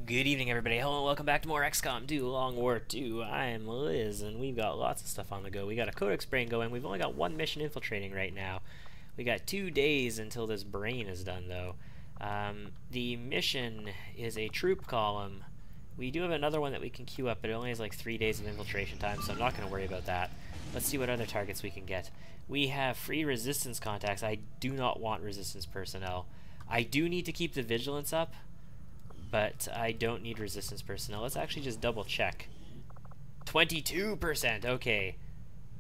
Good evening, everybody. Hello and welcome back to more XCOM 2 Long War 2. I'm Liz, and we've got lots of stuff on the go. We got a codex brain going. We've only got one mission infiltrating right now. We got 2 days until this brain is done, though. The mission is a troop column. We do have another one that we can queue up, but it only has like 3 days of infiltration time, so I'm not going to worry about that. Let's see what other targets we can get. We have free resistance contacts. I do not want resistance personnel. I do need to keep the vigilance up, but I don't need resistance personnel. Let's actually just double check. 22%, okay.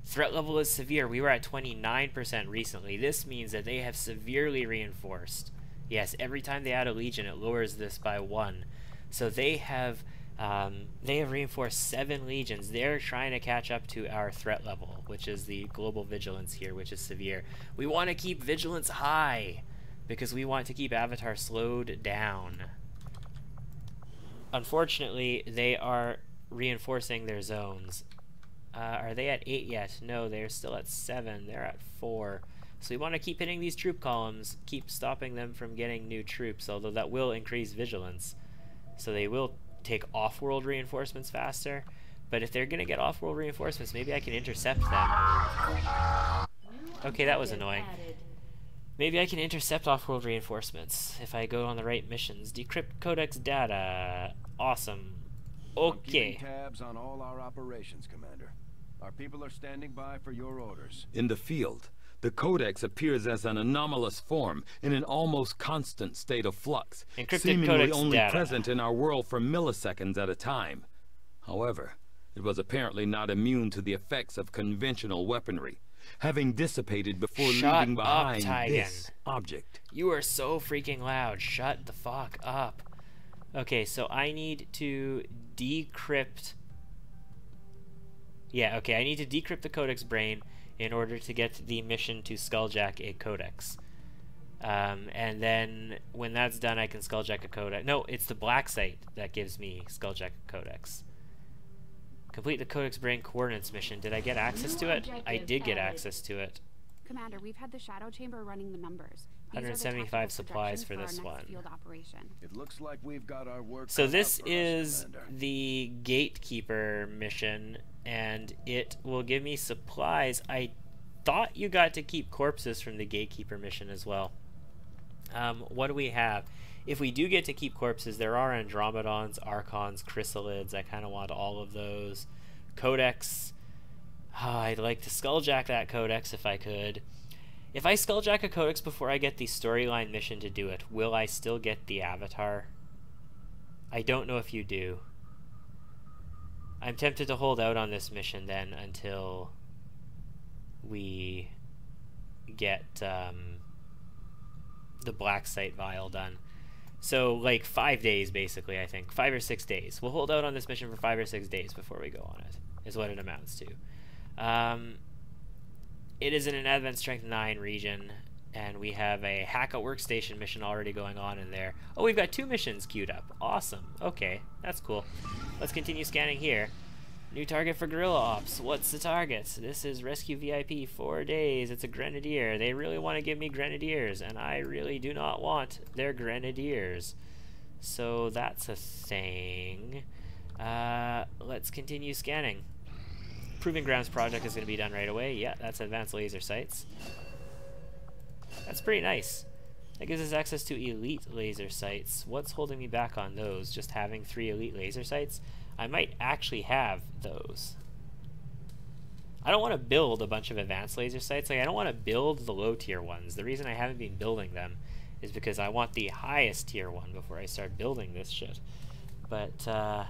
Threat level is severe. We were at 29% recently. This means that they have severely reinforced. Yes, every time they add a legion, it lowers this by 1. So they have reinforced 7 legions. They're trying to catch up to our threat level, which is the global vigilance here, which is severe. We want to keep vigilance high, because we want to keep Avatar slowed down. Unfortunately, they are reinforcing their zones. Are they at 8 yet? No, they're still at 7. They're at 4. So we want to keep hitting these troop columns, keep stopping them from getting new troops, although that will increase vigilance. So they will take off-world reinforcements faster. But if they're going to get off-world reinforcements, maybe I can intercept them. Okay, that was annoying. Maybe I can intercept off-world reinforcements if I go on the right missions. Decrypt codex data. Awesome. Okay. Keeping tabs on all our operations, Commander. Our people are standing by for your orders. In the field, the codex appears as an anomalous form in an almost constant state of flux, Encrypted seemingly codex only data. present in our world for milliseconds at a time. However, it was apparently not immune to the effects of conventional weaponry, having dissipated before leaving behind this object. You are so freaking loud. Shut the fuck up. Okay, so I need to decrypt... Yeah, okay, I need to decrypt the codex brain in order to get the mission to skulljack a codex. And then when that's done, I can skulljack a codex. No, it's the black site that gives me skulljack a codex. Complete the codex brain coordinates mission. Did I get access to it? I did get access to it. Commander, we've had the shadow chamber running the numbers. 175 supplies for this one. It looks like we've got our work. So this is the gatekeeper mission, and it will give me supplies. I thought you got to keep corpses from the gatekeeper mission as well. What do we have? If we do get to keep corpses, there are Andromedons, Archons, Chrysalids. I kind of want all of those. Codex. I'd like to skulljack that codex if I could. If I skulljack a codex before I get the storyline mission to do it, will I still get the avatar? I don't know if you do. I'm tempted to hold out on this mission then until we get the black site vial done. So like 5 days basically, I think. 5 or 6 days. We'll hold out on this mission for 5 or 6 days before we go on it, is what it amounts to. It is in an Advanced Strength 9 region, and we have a hack a workstation mission already going on in there. Oh, we've got 2 missions queued up. Awesome. Okay, that's cool. Let's continue scanning here. New target for Guerrilla Ops. What's the target? This is Rescue VIP, 4 days. It's a Grenadier. They really want to give me Grenadiers, and I really do not want their Grenadiers. So that's a thing. Let's continue scanning. Proving Grounds project is going to be done right away. Yeah, that's advanced laser sights. That's pretty nice. That gives us access to elite laser sights. What's holding me back on those? Just having 3 elite laser sights? I might actually have those. I don't want to build a bunch of advanced laser sights. Like, I don't want to build the low tier ones. The reason I haven't been building them is because I want the highest tier one before I start building this shit. But,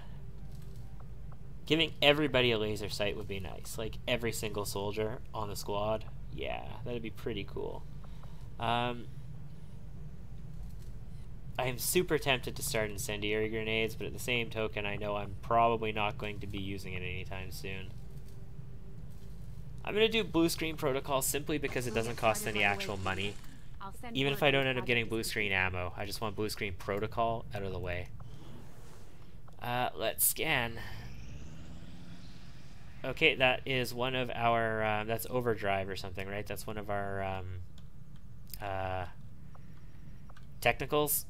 giving everybody a laser sight would be nice. Like, every single soldier on the squad. Yeah, that'd be pretty cool. I am super tempted to start incendiary grenades, but at the same token, I know I'm probably not going to be using it anytime soon. I'm going to do blue screen protocol simply because it doesn't cost any actual money. Even if I don't end up getting blue screen ammo, I just want blue screen protocol out of the way. Let's scan. Okay, that is one of our, that's overdrive or something, right? That's one of our technicals.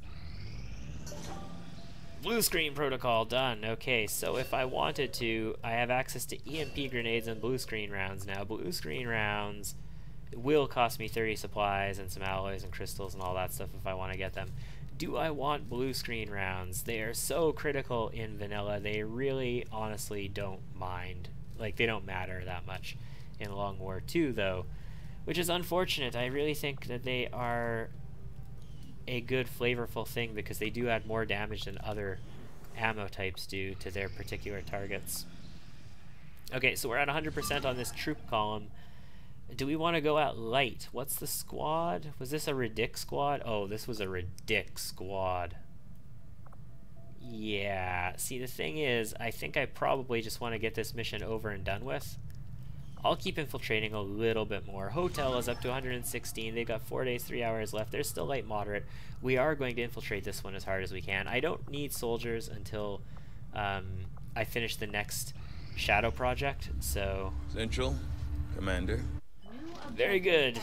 Blue screen protocol done. Okay, so if I wanted to, I have access to EMP grenades and blue screen rounds now. Blue screen rounds will cost me 30 supplies and some alloys and crystals and all that stuff if I want to get them. Do I want blue screen rounds? They are so critical in vanilla. They really honestly don't mind. Like, they don't matter that much in Long War 2 though, which is unfortunate. I really think that they are a good flavorful thing because they do add more damage than other ammo types do to their particular targets. Okay, so we're at 100% on this troop column. Do we want to go out light? What's the squad? Was this a Ridic squad? Oh, this was a Ridic squad. Yeah, see the thing is, I think I probably just want to get this mission over and done with. I'll keep infiltrating a little bit more. Hotel is up to 116. They've got 4 days, 3 hours left. They're still light moderate. We are going to infiltrate this one as hard as we can. I don't need soldiers until I finish the next shadow project, so... Central, Commander. Very good.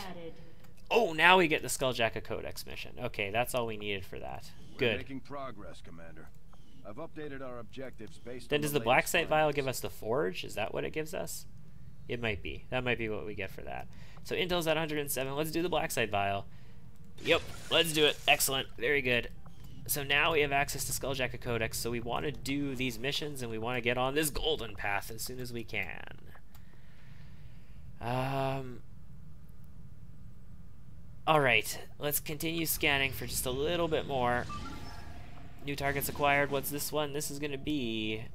Oh, now we get the Skulljacket Codex mission. Okay, that's all we needed for that. Good. We're making progress, Commander. I've updated our objectives based Then on does the Black Site Vial give us the Forge? Is that what it gives us? It might be. That might be what we get for that. So Intel's at 107. Let's do the Black Site Vial. Yep, let's do it. Excellent. Very good. So now we have access to Skulljacket Codex, so we want to do these missions and we want to get on this golden path as soon as we can. Alright, let's continue scanning for just a little bit more. New targets acquired. What's this one? This is going to be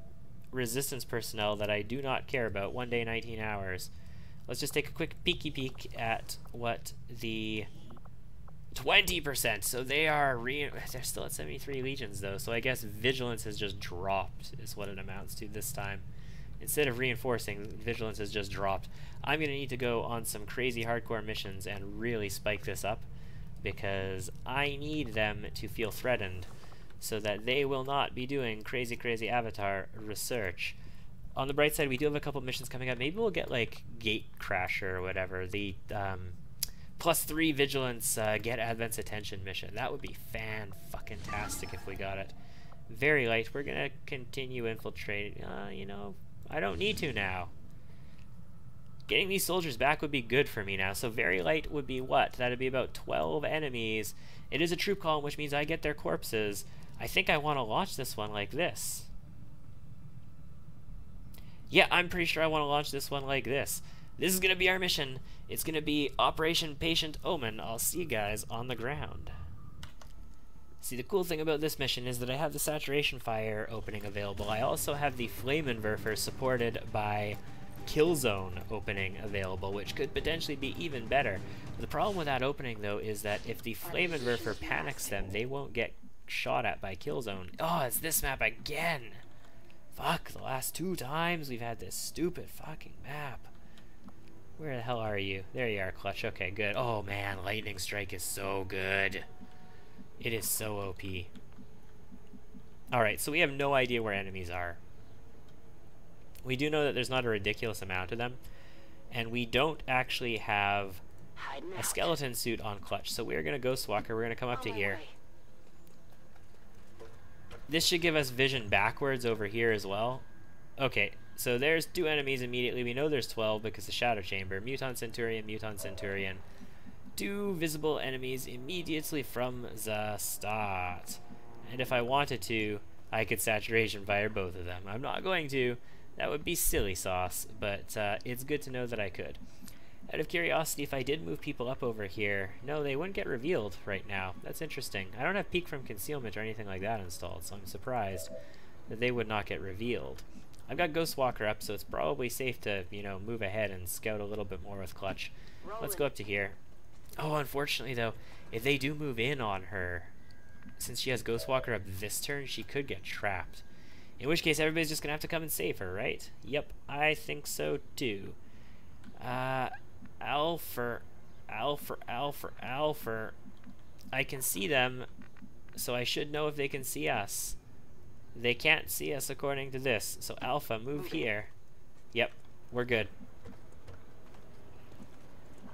resistance personnel that I do not care about. 1 day, 19 hours. Let's just take a quick peeky peek at what the 20%. So they are they're still at 73 legions though. So I guess vigilance has just dropped is what it amounts to this time. Instead of reinforcing, vigilance has just dropped. I'm going to need to go on some crazy hardcore missions and really spike this up because I need them to feel threatened so that they will not be doing crazy avatar research. On the bright side, we do have a couple missions coming up. Maybe we'll get like Gate Crasher or whatever, the +3 vigilance get Advent's attention mission. That would be fan-fucking-tastic if we got it. Very light. We're going to continue infiltrating. You know, I don't need to now. Getting these soldiers back would be good for me now. So very light would be what? That would be about 12 enemies. It is a troop column, which means I get their corpses. I think I want to launch this one like this. Yeah, I'm pretty sure I want to launch this one like this. This is going to be our mission. It's going to be Operation Patient Omen. I'll see you guys on the ground. See, the cool thing about this mission is that I have the Saturation Fire opening available. I also have the Flamewerfer supported by Killzone opening available, which could potentially be even better. The problem with that opening, though, is that if the Flamewerfer panics them, they won't get shot at by Killzone. Oh, it's this map again! Fuck, the last 2 times we've had this stupid fucking map. Where the hell are you? There you are, Clutch. Okay, good. Oh man, Lightning Strike is so good. It is so OP. Alright, so we have no idea where enemies are. We do know that there's not a ridiculous amount of them. And we don't actually have a skeleton suit on Clutch. So we're going to Ghost Walker. We're going to come up to here. This should give us vision backwards over here as well. Okay, so there's 2 enemies immediately. We know there's 12 because the Shadow Chamber. Mutant Centurion, Mutant Centurion. 2 visible enemies immediately from the start. And if I wanted to, I could Saturation Fire both of them. I'm not going to. That would be silly sauce, but it's good to know that I could. Out of curiosity, if I did move people up over here, no, they wouldn't get revealed right now. That's interesting. I don't have Peek from Concealment or anything like that installed, so I'm surprised that they would not get revealed. I've got Ghost Walker up, so it's probably safe to, you know, move ahead and scout a little bit more with Clutch. Let's go up to here. Oh, unfortunately, though, if they do move in on her, since she has Ghost Walker up this turn, she could get trapped. In which case, everybody's just gonna have to come and save her, right? Yep, I think so, too. Alpha. I can see them, so I should know if they can see us. They can't see us according to this, so Alpha, move here. Yep, we're good.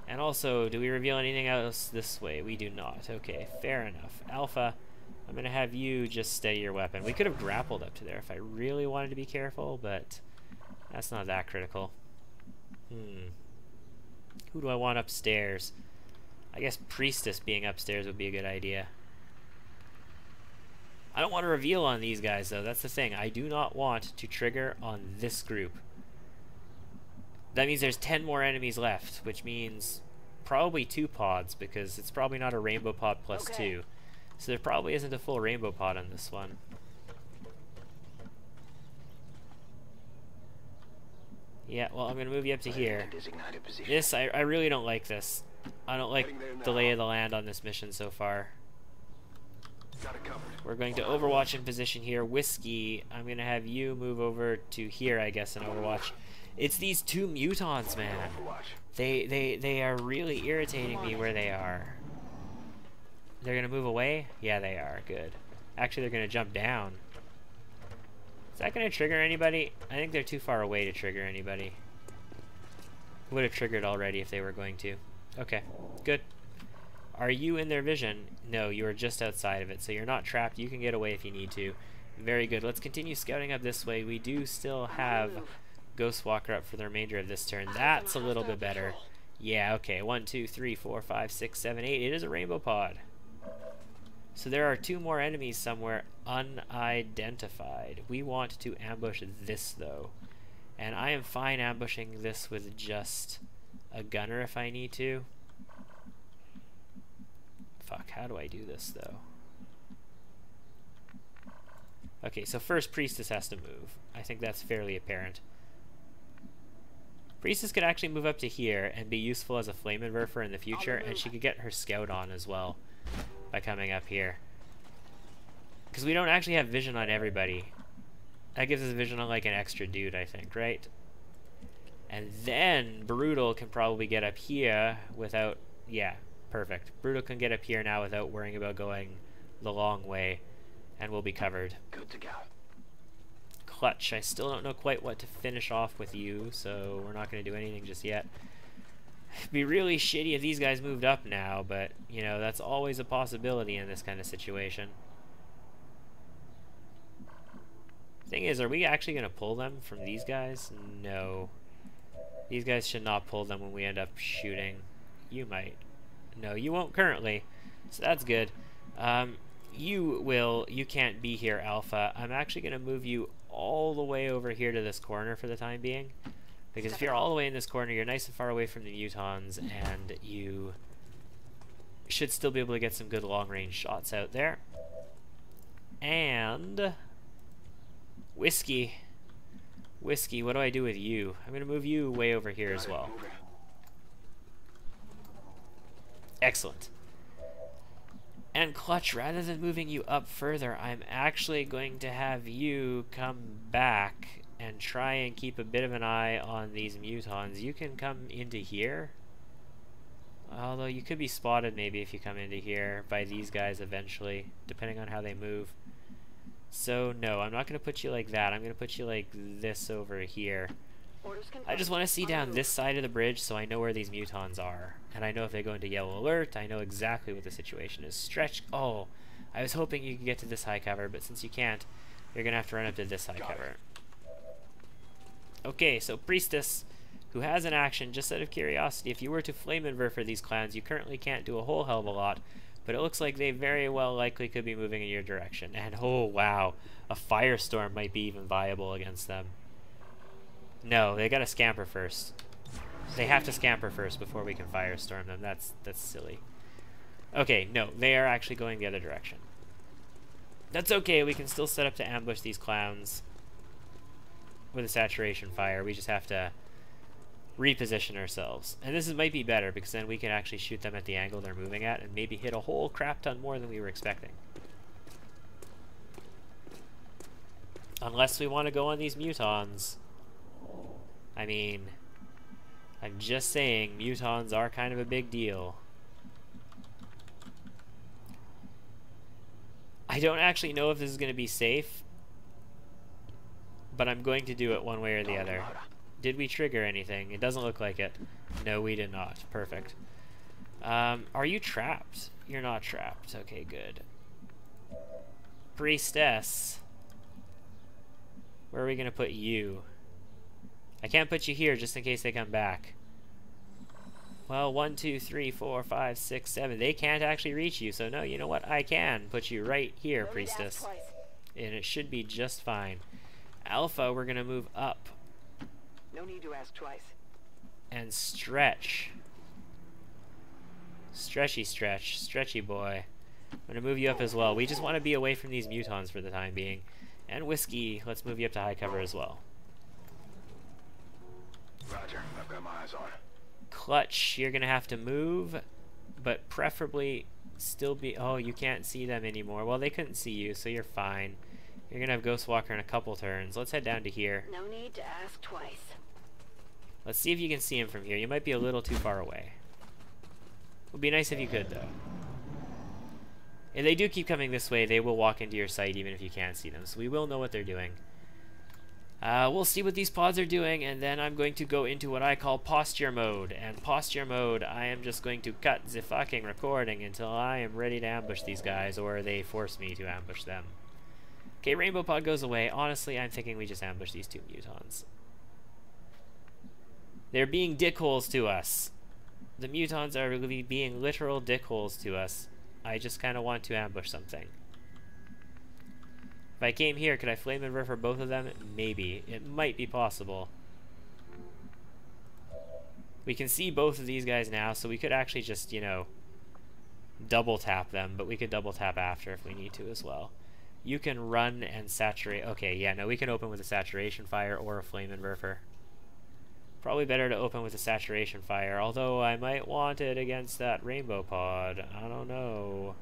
And also, do we reveal anything else this way? We do not. Okay, fair enough. Alpha, I'm going to have you just steady your weapon. We could have grappled up to there if I really wanted to be careful, but that's not that critical. Who do I want upstairs? I guess Priestess being upstairs would be a good idea. I don't want to reveal on these guys, though. That's the thing. I do not want to trigger on this group. That means there's 10 more enemies left, which means probably 2 pods, because it's probably not a rainbow pod plus 2. So there probably isn't a full rainbow pod on this one. Yeah, well, I'm going to move you up to here. This, I really don't like this. I don't like the lay of the land on this mission so far. We're going to Overwatch in position here. Whiskey, I'm going to have you move over to here, I guess, in Overwatch. It's these 2 mutons, man. They are really irritating me where they are. They're going to move away? Yeah, they are. Good. Actually, they're going to jump down. Is that going to trigger anybody? I think they're too far away to trigger anybody. Would have triggered already if they were going to. Okay, good. Are you in their vision? No, you are just outside of it, so you're not trapped. You can get away if you need to. Very good. Let's continue scouting up this way. We do still have Ghostwalker up for the remainder of this turn. That's a little bit better. Yeah, okay. 1, 2, 3, 4, 5, 6, 7, 8. It is a rainbow pod. So there are 2 more enemies somewhere unidentified. We want to ambush this, though. And I am fine ambushing this with just a gunner if I need to. Fuck, how do I do this, though? Okay, so first Priestess has to move. I think that's fairly apparent. Priestess could actually move up to here and be useful as a flame inverter in the future, and she could get her scout on as well by coming up here. Because we don't actually have vision on everybody. That gives us vision on like an extra dude, I think, right? And then Brutal can probably get up here without... Yeah, perfect. Brutal can get up here now without worrying about going the long way, and we'll be covered. Good to go. Clutch. I still don't know quite what to finish off with you, so we're not going to do anything just yet. It'd be really shitty if these guys moved up now, but, you know, that's always a possibility in this kind of situation. Thing is, are we actually going to pull them from these guys? No. These guys should not pull them when we end up shooting. You might. No, you won't currently, so that's good. You can't be here, Alpha. I'm actually going to move you all the way over here to this corner for the time being. Because if you're all the way in this corner, you're nice and far away from the mutons, and you should still be able to get some good long-range shots out there. And... Whiskey. Whiskey, what do I do with you? I'm going to move you way over here as well. Excellent. And Clutch, rather than moving you up further, I'm actually going to have you come back and try and keep a bit of an eye on these mutons. You can come into here. Although you could be spotted maybe if you come into here by these guys eventually, depending on how they move. So no, I'm not going to put you like that. I'm going to put you like this over here. I just want to see down this side of the bridge so I know where these mutons are. And I know if they go into yellow alert, I know exactly what the situation is. Stretch. Oh, I was hoping you could get to this high cover, but since you can't, you're going to have to run up to this high cover. Okay, so Priestess, who has an action, just out of curiosity, if you were to flame invert for these clans, you currently can't do a whole hell of a lot, but it looks like they very well likely could be moving in your direction. And oh wow, a firestorm might be even viable against them. No, they gotta scamper first. They have to scamper first before we can firestorm them. That's silly. Okay, no, they are actually going the other direction. That's okay, we can still set up to ambush these clowns with a saturation fire. We just have to reposition ourselves. And this might be better, because then we can actually shoot them at the angle they're moving at and maybe hit a whole crap ton more than we were expecting. Unless we want to go on these mutons. I mean, I'm just saying, mutons are kind of a big deal. I don't actually know if this is going to be safe, but I'm going to do it one way or the other. Did we trigger anything? It doesn't look like it. No, we did not. Perfect. Are you trapped? You're not trapped. Okay, good. Priestess. Where are we gonna put you? I can't put you here just in case they come back. Well, 1, 2, 3, 4, 5, 6, 7. They can't actually reach you, so no, you know what? I can put you right here, Priestess. And it should be just fine. Alpha, we're gonna move up. No need to ask twice. And stretch. Stretchy stretch. Stretchy boy. I'm gonna move you up as well. We just want to be away from these mutons for the time being. And Whiskey, let's move you up to high cover as well. Roger, I've got my eyes on. Clutch, you're gonna have to move, but preferably still be... Oh, you can't see them anymore. Well, they couldn't see you, so you're fine. You're gonna have Ghostwalker in a couple turns. Let's head down to here. No need to ask twice. Let's see if you can see him from here. You might be a little too far away. Would be nice if you could, though. If they do keep coming this way, they will walk into your sight even if you can't see them. So we will know what they're doing. We'll see what these pods are doing, and then I'm going to go into what I call posture mode. And posture mode, I am just going to cut the fucking recording until I am ready to ambush these guys, or they force me to ambush them. Okay, Rainbow Pod goes away. Honestly, I'm thinking we just ambush these two mutons. They're being dickholes to us. The mutons are really being literal dickholes to us. I just kind of want to ambush something. If I came here, could I flame and for both of them? Maybe. It might be possible. We can see both of these guys now, so we could actually just, you know, double tap them, but we could double tap after if we need to as well. You can run and saturate. Okay, yeah, no, we can open with a saturation fire or a flame inverter. Probably better to open with a saturation fire, although I might want it against that rainbow pod. I don't know.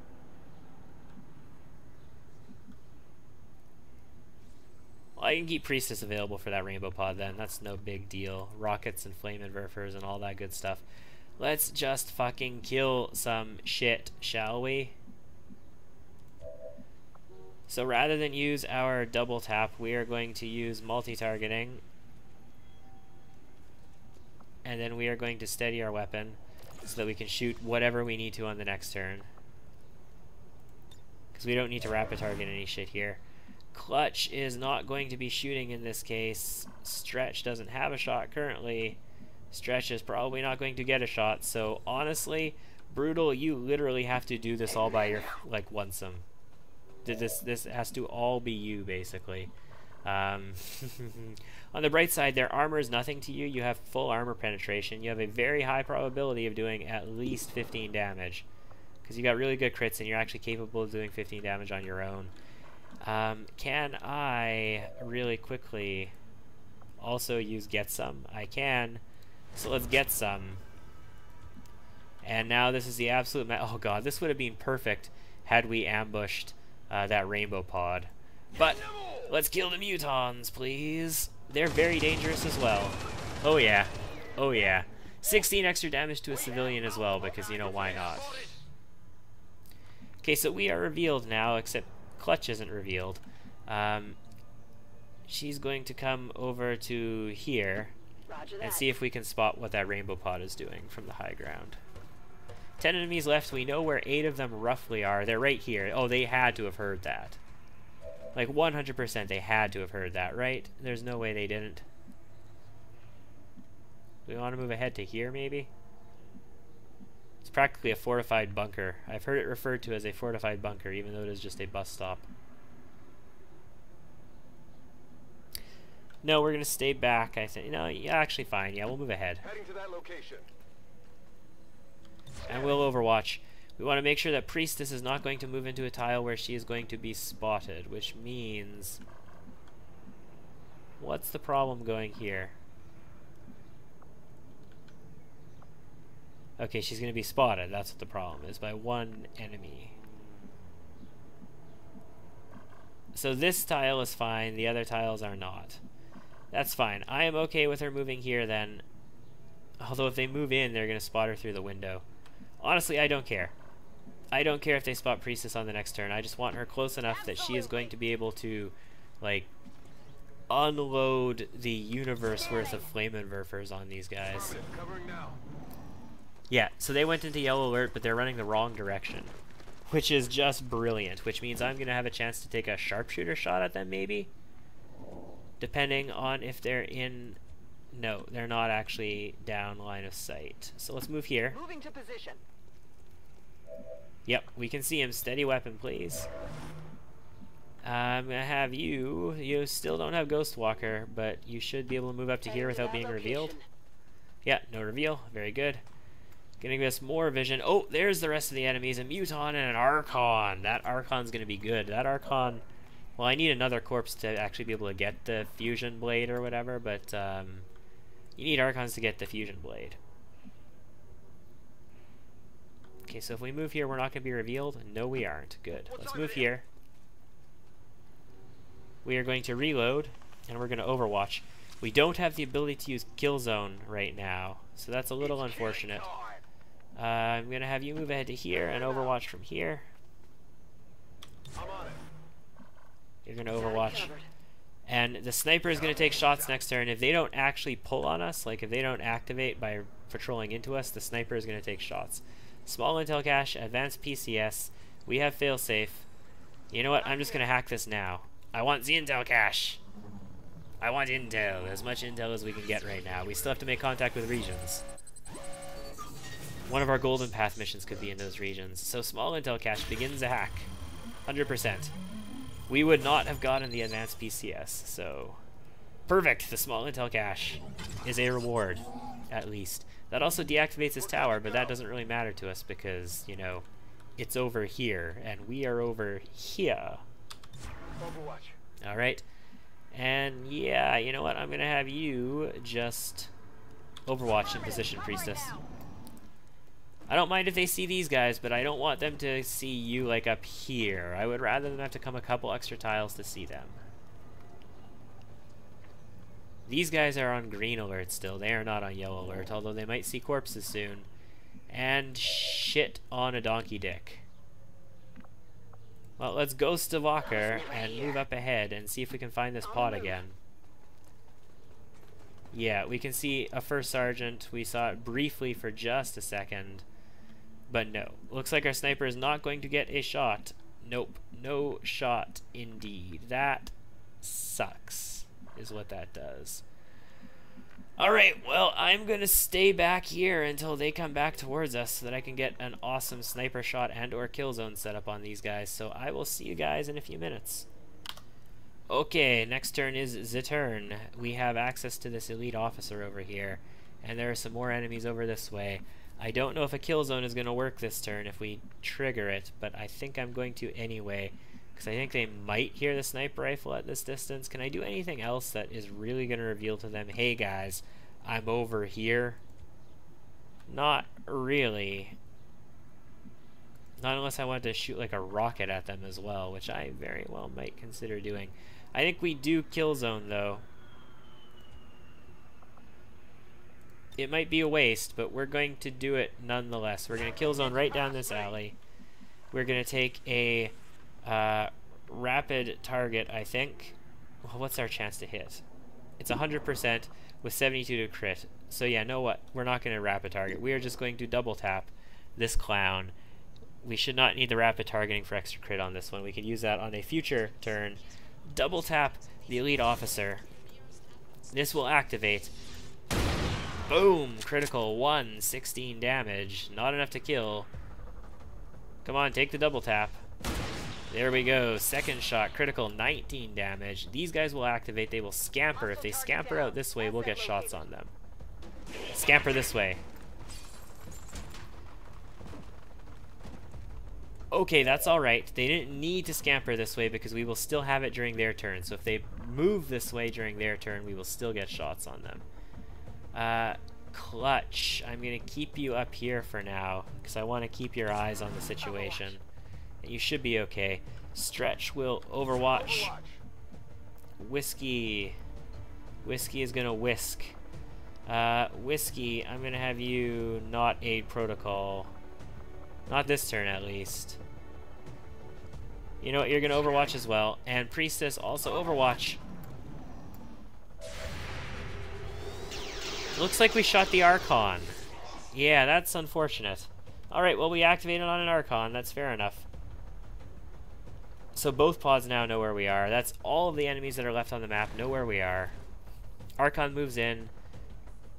Well, I can keep Priestess available for that rainbow pod then. That's no big deal. Rockets and flame inverters and all that good stuff. Let's just fucking kill some shit, shall we? So rather than use our double tap, we are going to use multi-targeting. And then we are going to steady our weapon so that we can shoot whatever we need to on the next turn. Because we don't need to rapid target any shit here. Clutch is not going to be shooting in this case. Stretch doesn't have a shot currently. Stretch is probably not going to get a shot. So honestly, Brutal, you literally have to do this all by your, like, onesome. This has to all be you, basically. On the bright side, their armor is nothing to you. You have full armor penetration. You have a very high probability of doing at least 15 damage. Because you got really good crits and you're actually capable of doing 15 damage on your own. Can I really quickly also use Get Some? I can. So let's get some. And now this is the absolute... Oh god, this would have been perfect had we ambushed that rainbow pod. But let's kill the mutons, please. They're very dangerous as well. Oh yeah. Oh yeah. 16 extra damage to a civilian as well, because, you know, why not? Okay, so we are revealed now, except Clutch isn't revealed. She's going to come over to here and see if we can spot what that rainbow pod is doing from the high ground. 10 enemies left. We know where 8 of them roughly are. They're right here. Oh, they had to have heard that. Like 100% they had to have heard that, right? There's no way they didn't. We want to move ahead to here, maybe? It's practically a fortified bunker. I've heard it referred to as a fortified bunker, even though it is just a bus stop. No, we're going to stay back, I think. No, yeah, actually fine. Yeah, we'll move ahead. Heading to that location. And we'll overwatch. We want to make sure that Priestess is not going to move into a tile where she is going to be spotted, which means... What's the problem going here? Okay, she's going to be spotted. That's what the problem is, by one enemy. So this tile is fine. The other tiles are not. That's fine. I am okay with her moving here then. Although if they move in, they're going to spot her through the window. Honestly, I don't care. I don't care if they spot Priestess on the next turn. I just want her close enough that she is going to be able to, like, unload the universe worth of flame inverters on these guys. Covering now. Yeah, so they went into yellow alert, but they're running the wrong direction. which is just brilliant, which means I'm going to have a chance to take a sharpshooter shot at them, maybe? Depending on if they're in... No, they're not actually down line of sight. So let's move here. Moving to position. Yep, we can see him. Steady weapon, please. I'm going to have you... You still don't have Ghost Walker, but you should be able to move up to here without being revealed. Yeah, no reveal. Very good. Gonna give us more vision. Oh, there's the rest of the enemies. A Muton and an Archon. That Archon's gonna be good. That Archon... Well, I need another corpse to actually be able to get the fusion blade or whatever, but you need Archons to get the fusion blade. Okay, so if we move here, we're not gonna be revealed? No, we aren't. Good. Let's move here. We are going to reload, and we're gonna overwatch. We don't have the ability to use Killzone right now, so that's a little unfortunate. I'm going to have you move ahead to here and overwatch from here. You're going to overwatch. And the sniper is going to take shots next turn. If they don't actually pull on us, like if they don't activate by patrolling into us, the sniper is going to take shots. Small intel cache, advanced PCS. We have failsafe. You know what? I'm just going to hack this now. I want the intel cache. I want intel. As much intel as we can get right now. We still have to make contact with regions. One of our Golden Path missions could be in those regions. So small intel cache begins a hack. 100%. We would not have gotten the advanced PCS, so... Perfect! The small intel cache is a reward, at least. That also deactivates his tower, but that doesn't really matter to us because, you know, it's over here, and we are over here. Alright. And yeah, you know what? I'm gonna have you just overwatch in position, Priestess. I don't mind if they see these guys, but I don't want them to see you like up here. I would rather them have to come a couple extra tiles to see them. These guys are on green alert still. They are not on yellow alert, although they might see corpses soon. And shit on a donkey dick. Well, let's ghost the Walker and move up ahead and see if we can find this pod again. Yeah, we can see a first sergeant. We saw it briefly for just a second. But no. Looks like our sniper is not going to get a shot. Nope. No shot indeed. That sucks, is what that does. Alright, well, I'm going to stay back here until they come back towards us so that I can get an awesome sniper shot and or kill zone set up on these guys. So I will see you guys in a few minutes. Okay, next turn is the turn. We have access to this elite officer over here, and there are some more enemies over this way. I don't know if a kill zone is going to work this turn if we trigger it, but I think I'm going to anyway, because I think they might hear the sniper rifle at this distance. Can I do anything else that is really going to reveal to them, hey guys, I'm over here? Not really. Not unless I want to shoot like a rocket at them as well, which I very well might consider doing. I think we do kill zone though. It might be a waste, but we're going to do it nonetheless. We're going to kill zone right down this alley. We're going to take a rapid target, I think. Well, what's our chance to hit? It's 100% with 72 to crit. So yeah, know what? We're not going to rapid target. We are just going to double tap this clown. We should not need the rapid targeting for extra crit on this one. We can use that on a future turn. Double tap the elite officer. This will activate. Boom! Critical 1, 16 damage. Not enough to kill. Come on, take the double tap. There we go. Second shot, critical 19 damage. These guys will activate. They will scamper. If they scamper out this way, we'll get shots on them. Scamper this way. Okay, that's alright. They didn't need to scamper this way because we will still have it during their turn. So if they move this way during their turn, we will still get shots on them. Clutch. I'm going to keep you up here for now because I want to keep your eyes on the situation. And you should be okay. Stretch will overwatch. Whiskey. Whiskey is going to whisk. Whiskey, I'm going to have you not aid protocol. Not this turn, at least. You know what? You're going to overwatch as well. And Priestess also overwatch. Looks like we shot the Archon. Yeah, that's unfortunate. Alright, well, we activated on an Archon. That's fair enough. So both pods now know where we are. That's all of the enemies that are left on the map know where we are. Archon moves in.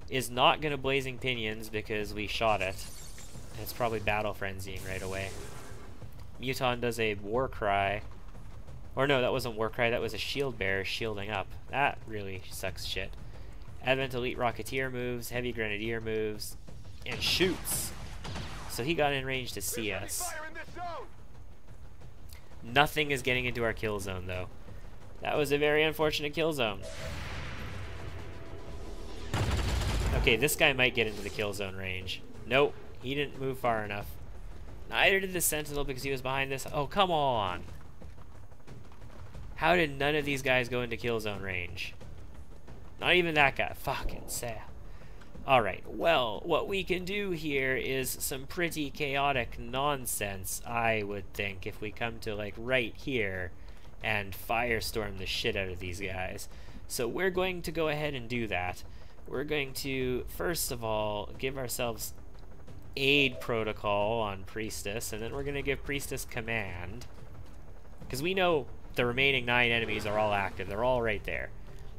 Is not going to Blazing Pinions because we shot it. It's probably Battle Frenzying right away. Muton does a War Cry. Or no, that wasn't War Cry, that was a Shield Bearer shielding up. That really sucks shit. Advent Elite Rocketeer moves, Heavy Grenadier moves, and shoots. So he got in range to see us. Nothing is getting into our kill zone though. That was a very unfortunate kill zone. Okay, this guy might get into the kill zone range. Nope, he didn't move far enough. Neither did the Sentinel because he was behind this. Oh, come on. How did none of these guys go into kill zone range? Not even that guy. Fucking sad. Alright, well, what we can do here is some pretty chaotic nonsense, I would think, if we come to, like, right here and firestorm the shit out of these guys. So we're going to go ahead and do that. We're going to, first of all, give ourselves aid protocol on Priestess, and then we're going to give Priestess command. Because we know the remaining 9 enemies are all active. They're all right there.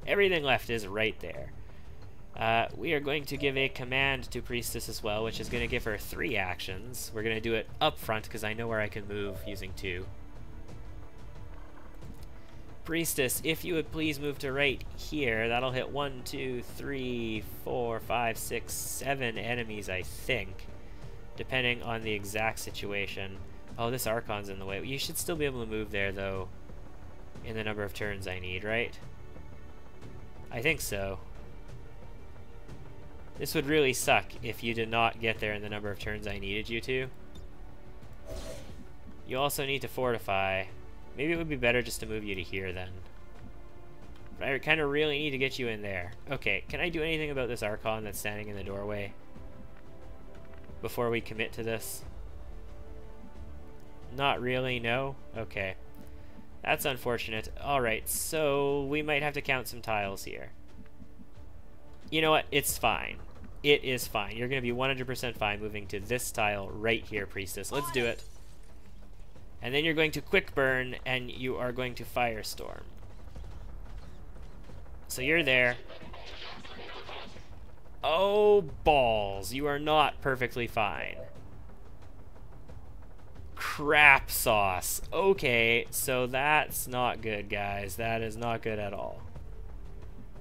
Everything left is right there. We are going to give a command to Priestess as well, which is going to give her 3 actions. We're going to do it up front because I know where I can move using 2. Priestess, if you would please move to right here. That'll hit 1, 2, 3, 4, 5, 6, 7 enemies, I think. Depending on the exact situation. Oh, this Archon's in the way. You should still be able to move there, though, in the number of turns I need, right? I think so. This would really suck if you did not get there in the number of turns I needed you to. You also need to fortify. Maybe it would be better just to move you to here then. But I kind of really need to get you in there. Okay, can I do anything about this Archon that's standing in the doorway before we commit to this? Not really, no? Okay. That's unfortunate. Alright, so we might have to count some tiles here. You know what? It's fine. It is fine. You're going to be 100% fine moving to this tile right here, Priestess. Let's do it. And then you're going to quick burn, and you are going to firestorm. So you're there. Oh, balls. You are not perfectly fine. Crap sauce. Okay, so that's not good, guys. That is not good at all.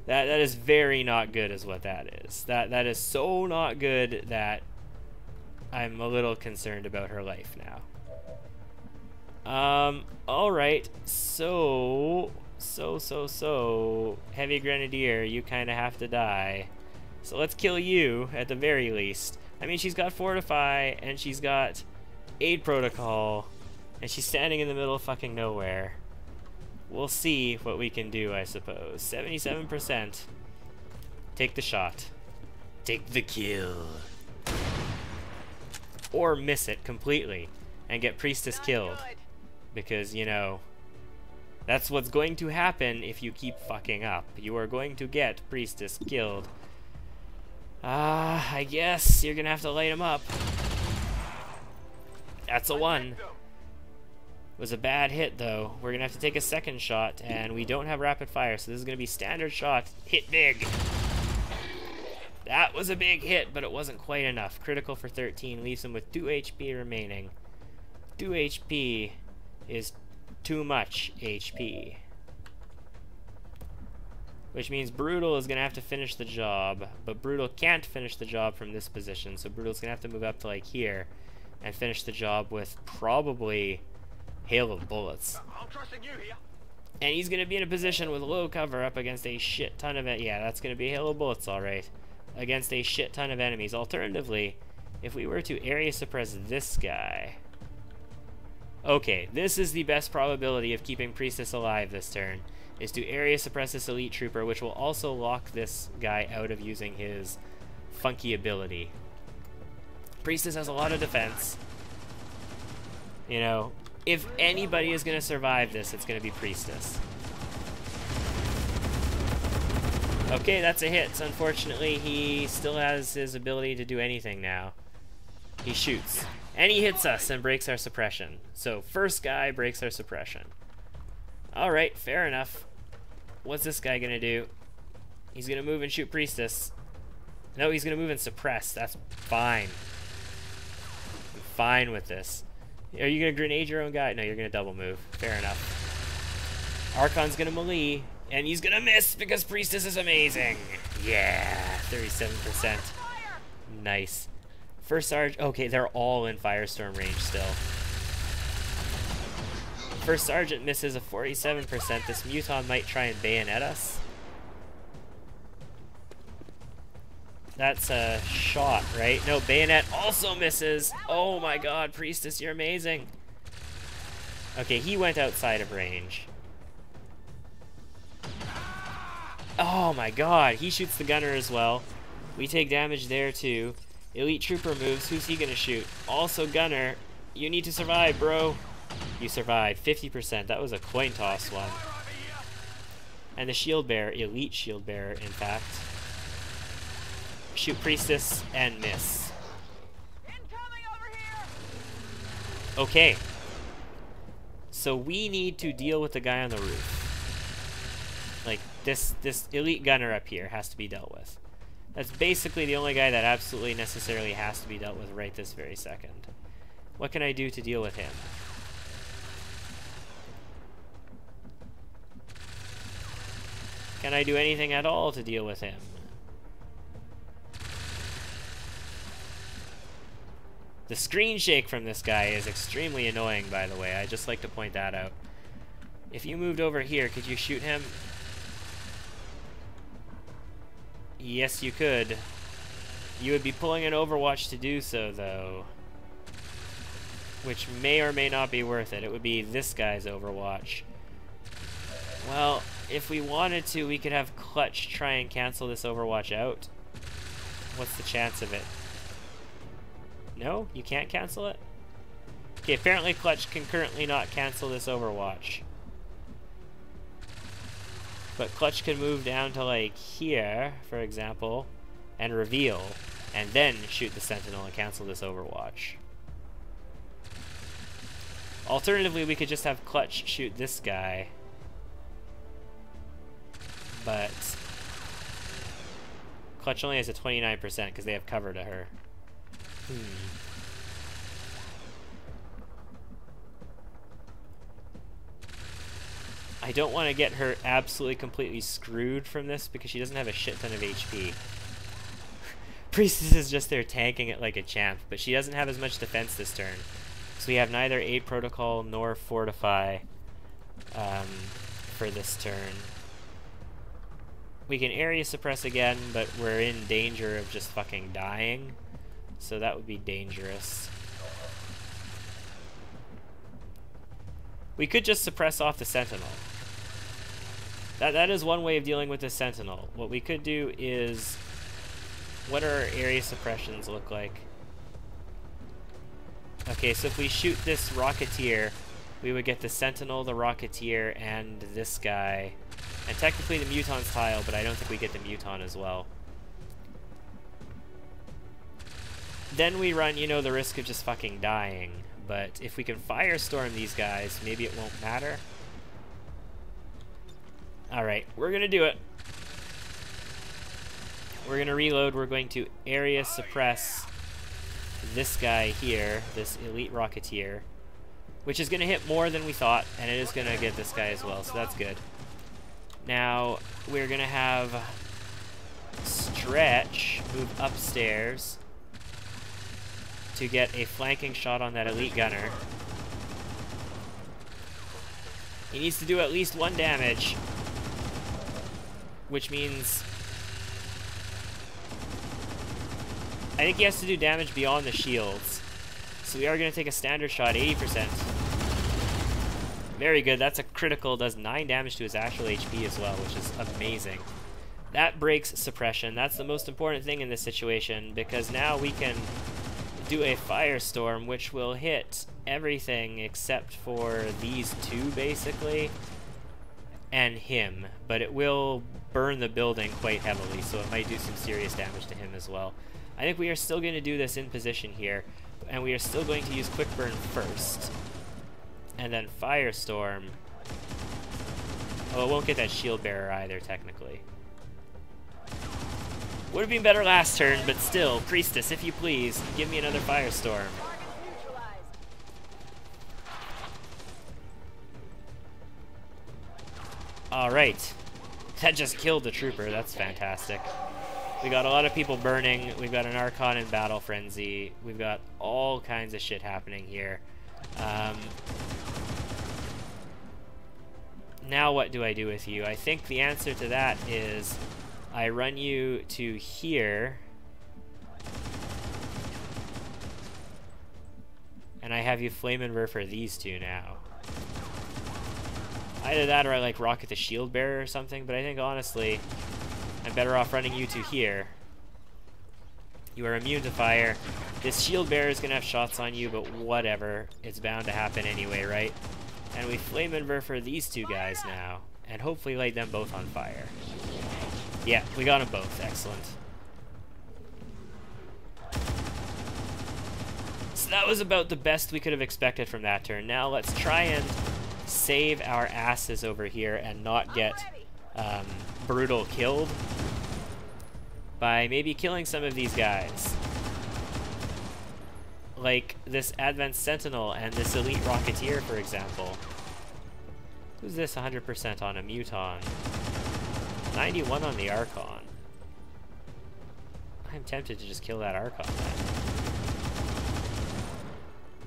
That is very not good is what that is. That is so not good that I'm a little concerned about her life now. Alright, so Heavy Grenadier, you kind of have to die. So let's kill you, at the very least. I mean, she's got Fortify, and she's got Aid Protocol, and she's standing in the middle of fucking nowhere. We'll see what we can do, I suppose. 77%. Take the shot. Take the kill. Or miss it completely, and get Priestess killed. Because, you know, that's what's going to happen if you keep fucking up. You are going to get Priestess killed. I guess you're gonna have to light him up. That's a 1. It was a bad hit, though. We're gonna have to take a second shot, and we don't have rapid fire, so this is gonna be standard shot. Hit big. That was a big hit, but it wasn't quite enough. Critical for 13 leaves him with 2 HP remaining. 2 HP is too much HP. Which means Brutal is going to have to finish the job, but Brutal can't finish the job from this position, so Brutal's going to have to move up to like here and finish the job with probably Hail of Bullets. I'm trusting you here. And he's going to be in a position with low cover up against a shit ton of yeah, that's going to be Hail of Bullets, alright. Against a shit ton of enemies. Alternatively, if we were to area suppress this guy... Okay, this is the best probability of keeping Priestess alive this turn, is to area suppress this elite trooper, which will also lock this guy out of using his funky ability. Priestess has a lot of defense. You know, if anybody is going to survive this, it's going to be Priestess. Okay, that's a hit. So unfortunately, he still has his ability to do anything now. He shoots. And he hits us and breaks our suppression. So first guy breaks our suppression. Alright, fair enough. What's this guy gonna do? He's gonna move and shoot Priestess. No, he's gonna move and suppress. That's fine. I'm fine with this. Are you gonna grenade your own guy? No, you're gonna double move. Fair enough. Archon's gonna melee, and he's gonna miss because Priestess is amazing. Yeah, 37%. Nice. First Sarge, okay, they're all in Firestorm range still. First Sergeant misses a 47%. This Muton might try and bayonet us. That's a shot, right? No, bayonet also misses. Oh my god, Priestess, you're amazing. Okay, he went outside of range. Oh my god, he shoots the gunner as well. We take damage there too. Elite Trooper moves. Who's he gonna shoot? Also gunner. You need to survive, bro. You survived. 50%. That was a coin toss one. And the shield bearer, elite shield bearer, in fact. Shoot Priestess and miss. Incoming over here. Okay. So we need to deal with the guy on the roof. Like, this elite gunner up here has to be dealt with. That's basically the only guy that absolutely necessarily has to be dealt with right this very second. What can I do to deal with him? Can I do anything at all to deal with him? The screen shake from this guy is extremely annoying, by the way. I just like to point that out. If you moved over here, could you shoot him? Yes, you could. You would be pulling an Overwatch to do so, though. Which may or may not be worth it. It would be this guy's Overwatch. Well, if we wanted to, we could have Clutch try and cancel this Overwatch out. What's the chance of it? No? You can't cancel it? Okay, apparently Clutch can currently not cancel this Overwatch. But Clutch can move down to, like, here, for example, and reveal, and then shoot the Sentinel and cancel this Overwatch. Alternatively, we could just have Clutch shoot this guy. But Clutch only has a 29% because they have cover to her. I don't want to get her absolutely completely screwed from this because she doesn't have a shit ton of HP. Priestess is just there tanking it like a champ, but she doesn't have as much defense this turn. So we have neither Aid Protocol nor Fortify for this turn. We can area suppress again, but we're in danger of just fucking dying. So that would be dangerous. We could just suppress off the Sentinel. That is one way of dealing with the Sentinel. What we could do is... What do our area suppressions look like? Okay, so if we shoot this Rocketeer, we would get the Sentinel, the Rocketeer, and this guy. And technically the Muton's tile, but I don't think we get the Muton as well. Then we run, you know, the risk of just fucking dying. But if we can Firestorm these guys, maybe it won't matter. Alright, we're gonna do it. We're gonna reload. We're going to area suppress this guy here, this Elite Rocketeer, which is gonna hit more than we thought, and it is gonna get this guy as well, so that's good. Now, we're gonna have Stretch move upstairs to get a flanking shot on that Elite Gunner. He needs to do at least 1 damage, which means I think he has to do damage beyond the shields. So we are going to take a standard shot, 80%. Very good, that's a critical, does 9 damage to his actual HP as well, which is amazing. That breaks suppression. That's the most important thing in this situation, because now we can do a Firestorm, which will hit everything except for these two, basically, and him. But it will burn the building quite heavily, so it might do some serious damage to him as well. I think we are still going to do this in position here, and we are still going to use Quick Burn first, and then Firestorm Oh, it won't get that shield bearer either, technically. Would have been better last turn, but still, Priestess, if you please, give me another Firestorm. Alright. That just killed the trooper. That's fantastic. We got a lot of people burning. We've got an Archon in Battle Frenzy. We've got all kinds of shit happening here. Now what do I do with you? I think the answer to that is I run you to here. And I have you Flammenwerfer for these two now. Either that or I like rocket the shield bearer or something, but I think honestly I'm better off running you to here. You are immune to fire. This shield bearer is gonna have shots on you, but whatever. It's bound to happen anyway, right? And we Flammenwerfer for these two guys now, and hopefully light them both on fire. Yeah, we got them both. Excellent. So that was about the best we could have expected from that turn. Now let's try and save our asses over here and not get brutal killed by maybe killing some of these guys. Like this Advanced Sentinel and this Elite Rocketeer, for example. Who's this 100% on a Muton? 91 on the Archon. I'm tempted to just kill that Archon then.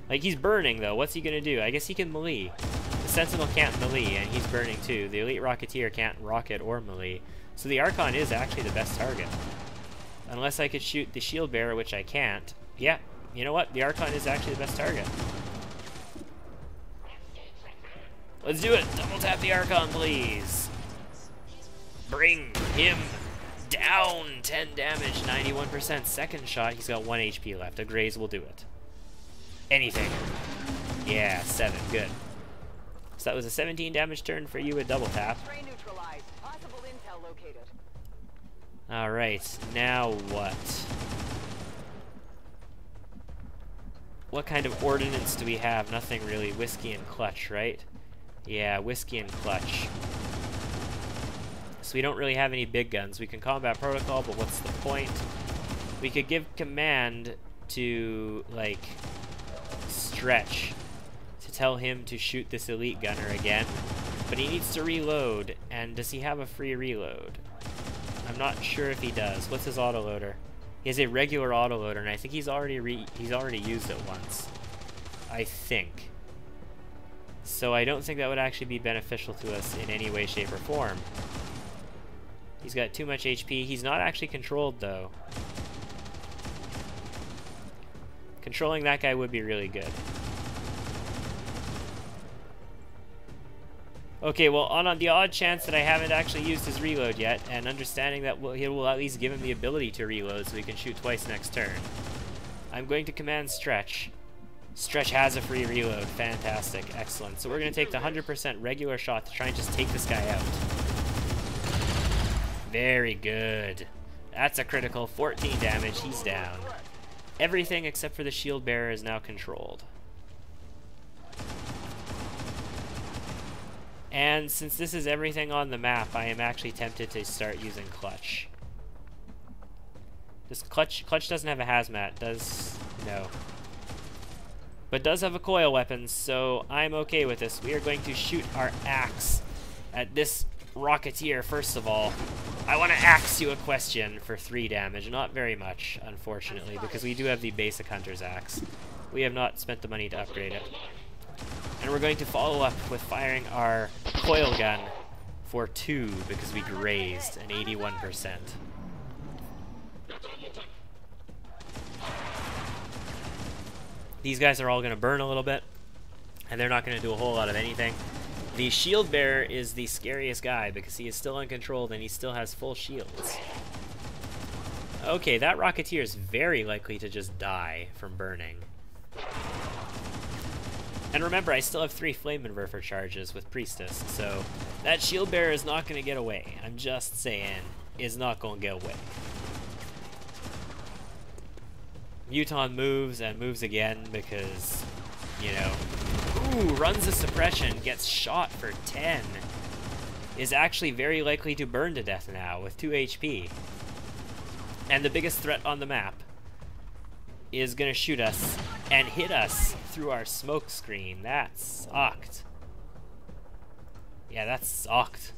Like, he's burning though. What's he gonna do? I guess he can melee. The Sentinel can't melee, and he's burning too. The Elite Rocketeer can't rocket or melee. So the Archon is actually the best target. Unless I could shoot the Shield Bearer, which I can't. Yeah, you know what? The Archon is actually the best target. Let's do it! Double tap the Archon, please! Bring him down! 10 damage, 91%. Second shot, he's got 1 HP left. A graze will do it. Anything. Yeah, 7. Good. So that was a 17 damage turn for you with double tap. Alright, now what? What kind of ordnance do we have? Nothing really. Whiskey and clutch, right? Yeah, whiskey and clutch. So we don't really have any big guns. We can combat protocol, but what's the point? We could give command to, like, Stretch to tell him to shoot this elite gunner again, but he needs to reload, and does he have a free reload? I'm not sure if he does. What's his autoloader? He has a regular autoloader, and I think he's already used it once. I think. So I don't think that would actually be beneficial to us in any way, shape, or form. He's got too much HP. He's not actually controlled, though. Controlling that guy would be really good. Okay, well, on the odd chance that I haven't actually used his reload yet, and understanding that he will at least give him the ability to reload so he can shoot twice next turn, I'm going to command Stretch. Stretch has a free reload. Fantastic. Excellent. So we're going to take the 100% regular shot to try and just take this guy out. Very good. That's a critical. 14 damage. He's down. Everything except for the shield bearer is now controlled. And since this is everything on the map, I am actually tempted to start using clutch. This clutch doesn't have a hazmat, does? No. But does have a coil weapon, so I'm okay with this. We are going to shoot our axe at this Rocketeer first of all. I want to axe you a question for 3 damage. Not very much, unfortunately, because we do have the basic Hunter's Axe. We have not spent the money to upgrade it. And we're going to follow up with firing our coil gun for 2, because we grazed an 81%. These guys are all going to burn a little bit, and they're not going to do a whole lot of anything. The shield bearer is the scariest guy because he is still uncontrolled and he still has full shields. Okay, that Rocketeer is very likely to just die from burning. And remember, I still have 3 Flammenwerfer charges with Priestess, so that shield bearer is not going to get away. I'm just saying, is not going to get away. Muton moves and moves again because, you know... Ooh, runs a suppression, gets shot for 10. is actually very likely to burn to death now with 2 HP. And the biggest threat on the map is gonna shoot us and hit us through our smoke screen. That sucked. Yeah, that sucked.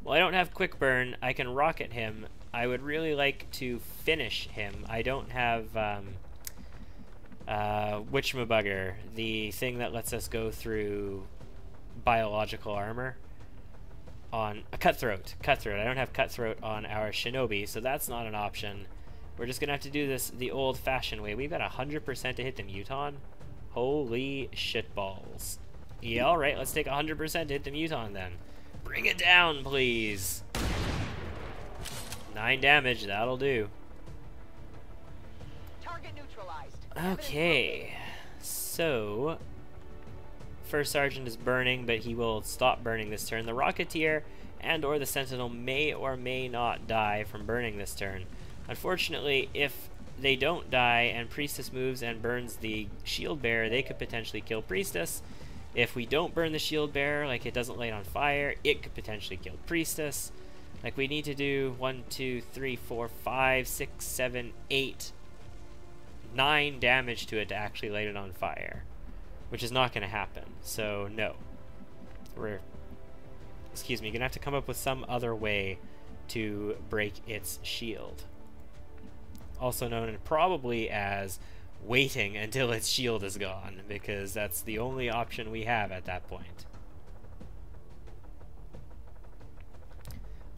Well, I don't have quick burn. I can rocket him. I would really like to finish him. I don't have whatchamabugger, the thing that lets us go through biological armor on a cutthroat. I don't have cutthroat on our shinobi, so that's not an option. We're just gonna have to do this the old-fashioned way. We've got 100% to hit the Muton. Holy shitballs. Yeah, alright, let's take 100% to hit the Muton then. Bring it down, please. 9 damage, that'll do. Target neutralized. Okay, so First Sergeant is burning, but he will stop burning this turn. The Rocketeer and or the Sentinel may or may not die from burning this turn. Unfortunately, if they don't die and Priestess moves and burns the Shield Bearer, they could potentially kill Priestess. If we don't burn the Shield Bearer, like it doesn't light on fire, it could potentially kill Priestess. Like we need to do 1, 2, 3, 4, 5, 6, 7, 8, 9 damage to it to actually light it on fire, which is not going to happen. So no, we're gonna have to come up with some other way to break its shield, also known probably as waiting until its shield is gone, because that's the only option we have at that point.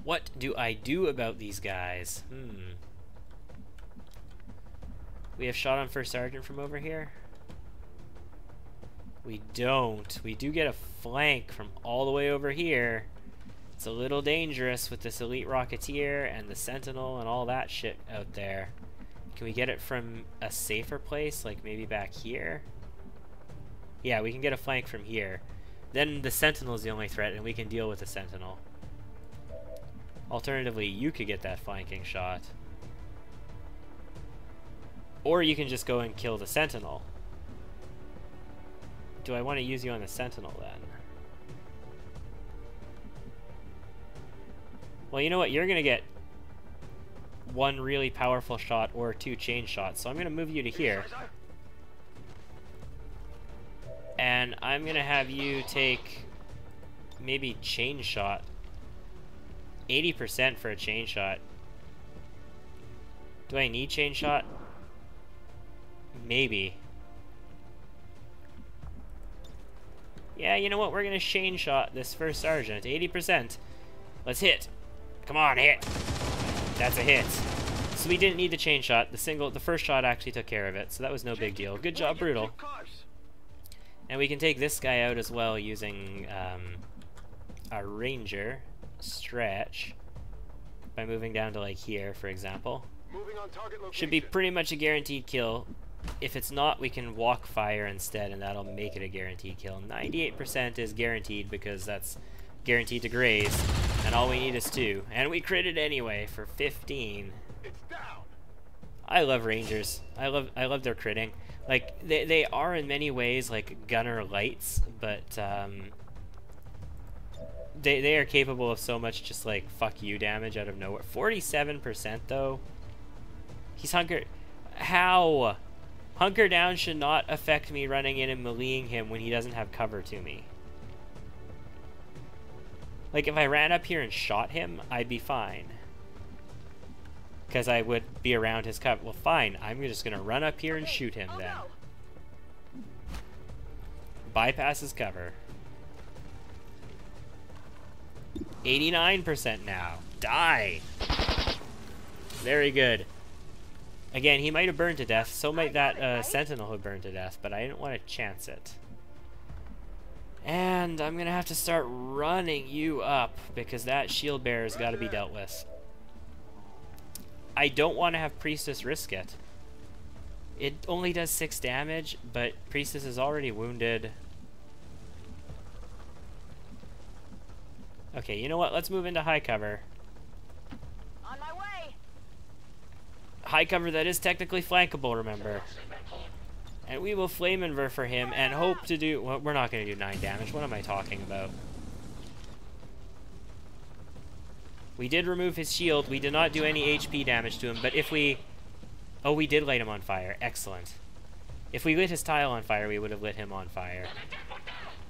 What do I do about these guys? We have shot on First Sergeant from over here. We don't. We do get a flank from all the way over here. It's a little dangerous with this Elite Rocketeer and the Sentinel and all that shit out there. Can we get it from a safer place, like maybe back here? Yeah, we can get a flank from here. Then the Sentinel is the only threat, and we can deal with the Sentinel. Alternatively, you could get that flanking shot. Or you can just go and kill the Sentinel. Do I want to use you on the Sentinel then? Well, you know what? You're going to get 1 really powerful shot or 2 chain shots. So I'm going to move you to here. And I'm going to have you take maybe chain shot. 80% for a chain shot. Do I need chain shot? Maybe. Yeah, you know what? We're going to chain shot this First Sergeant. 80%. Let's hit. Come on, hit. That's a hit. So we didn't need the chain shot. The first shot actually took care of it, so that was no big deal. Good job, Brutal. And we can take this guy out as well using our Ranger stretch by moving down to like here, for example. Should be pretty much a guaranteed kill. If it's not, we can walk fire instead, and that'll make it a guaranteed kill. 98% is guaranteed because that's guaranteed to graze, and all we need is 2. And we critted anyway for 15. It's down. I love Rangers. I love their critting. Like they are in many ways like gunner lights, but they are capable of so much just like fuck you damage out of nowhere. 47% though. He's hunkered. How? Hunker down should not affect me running in and meleeing him when he doesn't have cover to me. Like if I ran up here and shot him, I'd be fine. Because I would be around his cover. Well, fine. I'm just going to run up here and shoot him then. Bypass his cover. 89% now. Die! Very good. Again, he might have burned to death. So might that Sentinel have burned to death. But I didn't want to chance it. And I'm going to have to start running you up. Because that shield bearer's got to be dealt with. I don't want to have Priestess risk it. It only does 6 damage, but Priestess is already wounded. Okay, you know what? Let's move into high cover. On my way. High cover that is technically flankable, remember. And we will Flame Inver for him and hope to do... Well, we're not going to do 9 damage. What am I talking about? We did remove his shield. We did not do any HP damage to him, but if we... Oh, we did light him on fire. Excellent. If we lit his tile on fire, we would have lit him on fire.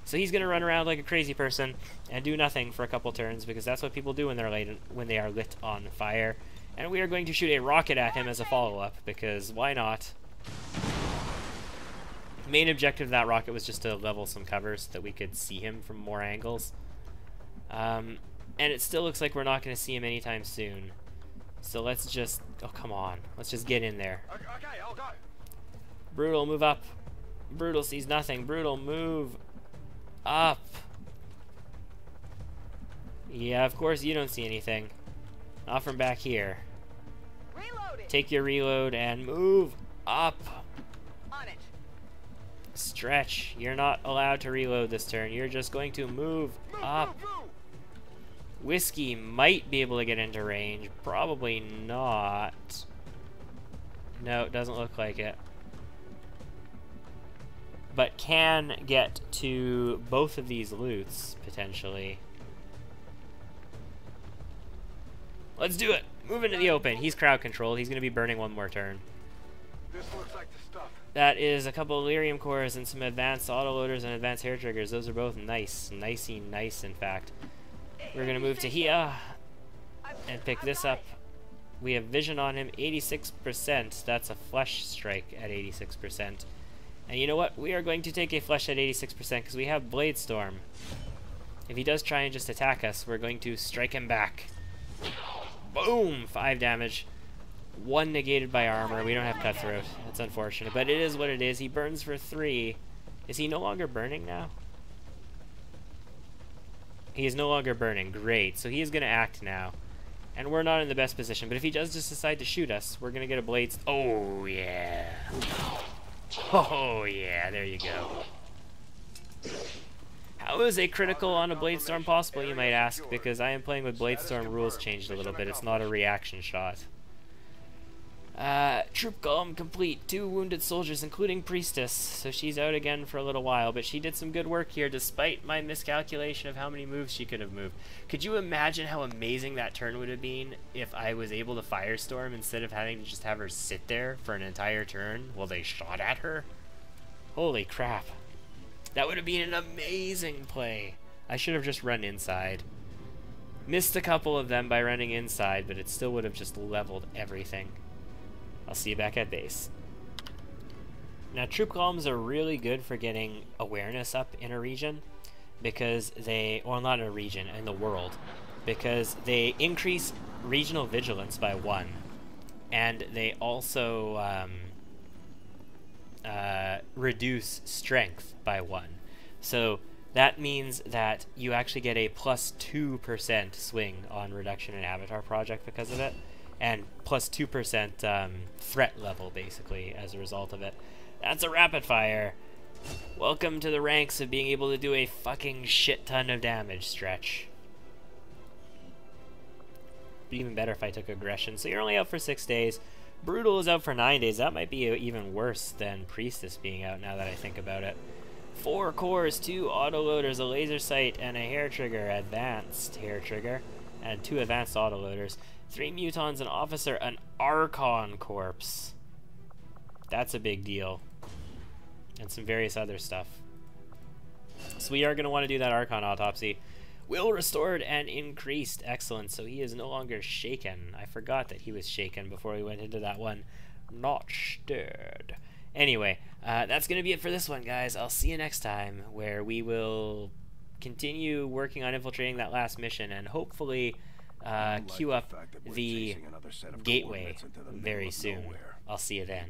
So he's going to run around like a crazy person and do nothing for a couple turns, because that's what people do when they are lit on fire. And we are going to shoot a rocket at him as a follow-up, because why not? Main objective of that rocket was just to level some covers so that we could see him from more angles. And it still looks like we're not going to see him anytime soon. So let's just... Oh, come on. Let's just get in there. Okay, I'll go. Brutal, move up. Brutal sees nothing. Brutal, move up. Yeah, of course you don't see anything. Not from back here. Reloading. Take your reload and move up. On it. Stretch. You're not allowed to reload this turn. You're just going to move up. Whiskey might be able to get into range. Probably not. No, it doesn't look like it. But can get to both of these loots, potentially. Let's do it! Move into the open. He's crowd controlled. He's going to be burning one more turn. This looks like the stuff. That is a couple of lyrium cores and some advanced autoloaders and advanced hair triggers. Those are both nice. Nicey nice, in fact. We're going to move to here and pick this up. We have vision on him, 86%. That's a flesh strike at 86%. And you know what? We are going to take a flesh at 86% because we have BLADESTORM. If he does try and just attack us, we're going to strike him back. Boom! 5 damage. 1 negated by armor. We don't have cutthroat. That's unfortunate, but it is what it is. He burns for 3. Is he no longer burning now? He is no longer burning. Great. So he is going to act now. And we're not in the best position, but if he does just decide to shoot us, we're going to get a blades. Oh, yeah. Oh, yeah. There you go. How is a critical on a BLADESTORM possible, you might ask? Because I am playing with BLADESTORM rules changed a little bit. It's not a reaction shot. Troop column complete. 2 wounded soldiers, including Priestess. So she's out again for a little while, but she did some good work here despite my miscalculation of how many moves she could have moved. Could you imagine how amazing that turn would have been if I was able to firestorm instead of having to just have her sit there for an entire turn while they shot at her? Holy crap. That would have been an amazing play. I should have just run inside. Missed a couple of them by running inside, but it still would have just leveled everything. I'll see you back at base. Now, troop columns are really good for getting awareness up in a region because they, well, not in a region, in the world, because they increase regional vigilance by 1, and they also reduce strength by 1. So that means that you actually get a plus 2% swing on reduction in Avatar Project because of it. And plus 2% threat level, basically, as a result of it. That's a rapid fire. Welcome to the ranks of being able to do a fucking shit ton of damage, Stretch. Be even better if I took aggression. So you're only out for 6 days. Brutal is out for 9 days. That might be even worse than Priestess being out, now that I think about it. 4 cores, 2 autoloaders, a laser sight, and a hair trigger, advanced hair trigger, and 2 advanced autoloaders. 3 mutons, an officer, an Archon corpse. That's a big deal. And some various other stuff. So we are going to want to do that Archon autopsy. Will restored and increased. Excellent. So he is no longer shaken. I forgot that he was shaken before we went into that one. Not stirred. Anyway, that's going to be it for this one, guys. I'll see you next time, where we will continue working on infiltrating that last mission and hopefully queue up the gateway very soon. I'll see you then.